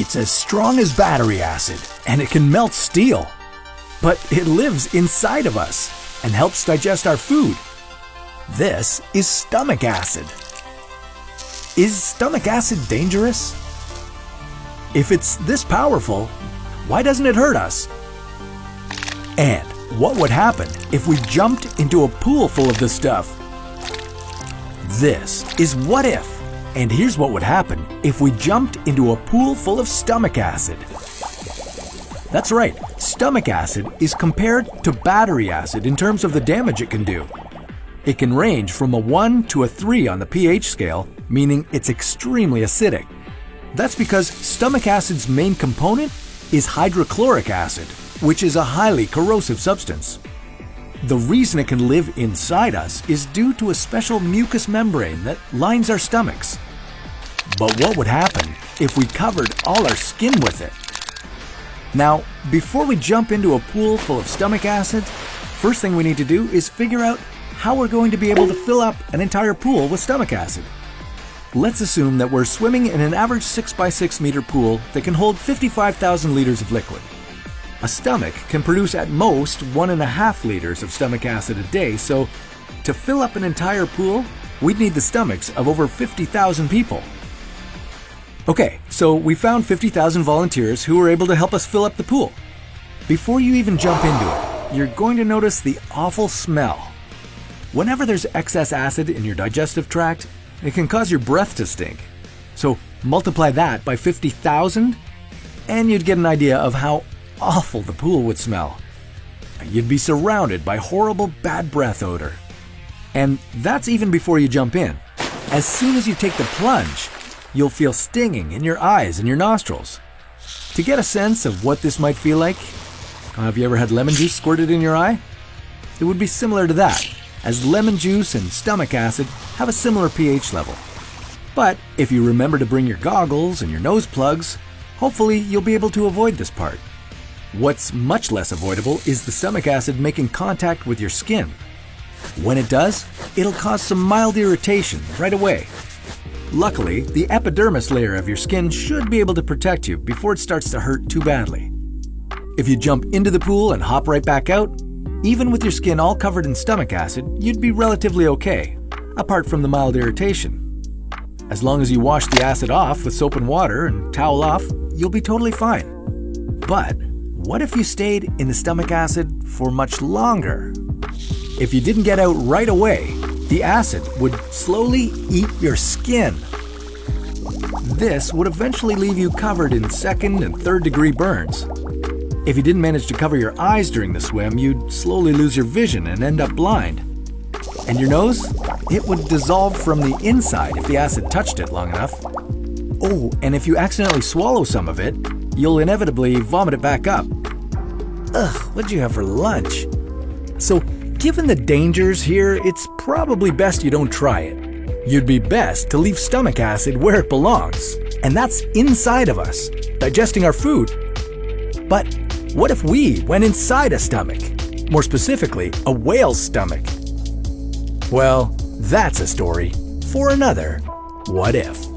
It's as strong as battery acid, and it can melt steel. But it lives inside of us and helps digest our food. This is stomach acid. Is stomach acid dangerous? If it's this powerful, why doesn't it hurt us? And what would happen if we jumped into a pool full of this stuff? This is What If. And here's what would happen if we jumped into a pool full of stomach acid. That's right, stomach acid is compared to battery acid in terms of the damage it can do. It can range from a 1 to a 3 on the pH scale, meaning it's extremely acidic. That's because stomach acid's main component is hydrochloric acid, which is a highly corrosive substance. The reason it can live inside us is due to a special mucous membrane that lines our stomachs. But what would happen if we covered all our skin with it? Now, before we jump into a pool full of stomach acid, first thing we need to do is figure out how we're going to be able to fill up an entire pool with stomach acid. Let's assume that we're swimming in an average 6 by 6 meter pool that can hold 55,000 liters of liquid. A stomach can produce at most 1.5 liters of stomach acid a day, so to fill up an entire pool, we'd need the stomachs of over 50,000 people. Okay, so we found 50,000 volunteers who were able to help us fill up the pool. Before you even jump into it, you're going to notice the awful smell. Whenever there's excess acid in your digestive tract, it can cause your breath to stink. So multiply that by 50,000, and you'd get an idea of how awful the pool would smell. You'd be surrounded by horrible bad breath odor. And that's even before you jump in. As soon as you take the plunge, you'll feel stinging in your eyes and your nostrils. To get a sense of what this might feel like, have you ever had lemon juice squirted in your eye? It would be similar to that, as lemon juice and stomach acid have a similar pH level. But if you remember to bring your goggles and your nose plugs, hopefully you'll be able to avoid this part. What's much less avoidable is the stomach acid making contact with your skin. When it does, it'll cause some mild irritation right away. Luckily, the epidermis layer of your skin should be able to protect you before it starts to hurt too badly. If you jump into the pool and hop right back out, even with your skin all covered in stomach acid, you'd be relatively okay, apart from the mild irritation. As long as you wash the acid off with soap and water and towel off, you'll be totally fine. But what if you stayed in the stomach acid for much longer? If you didn't get out right away, the acid would slowly eat your skin. This would eventually leave you covered in 2nd and 3rd degree burns. If you didn't manage to cover your eyes during the swim, you'd slowly lose your vision and end up blind. And your nose? It would dissolve from the inside if the acid touched it long enough. Oh, and if you accidentally swallow some of it, you'll inevitably vomit it back up. Ugh, what'd you have for lunch? So, given the dangers here, it's probably best you don't try it. You'd be best to leave stomach acid where it belongs, and that's inside of us, digesting our food. But what if we went inside a stomach? More specifically, a whale's stomach? Well, that's a story for another What If.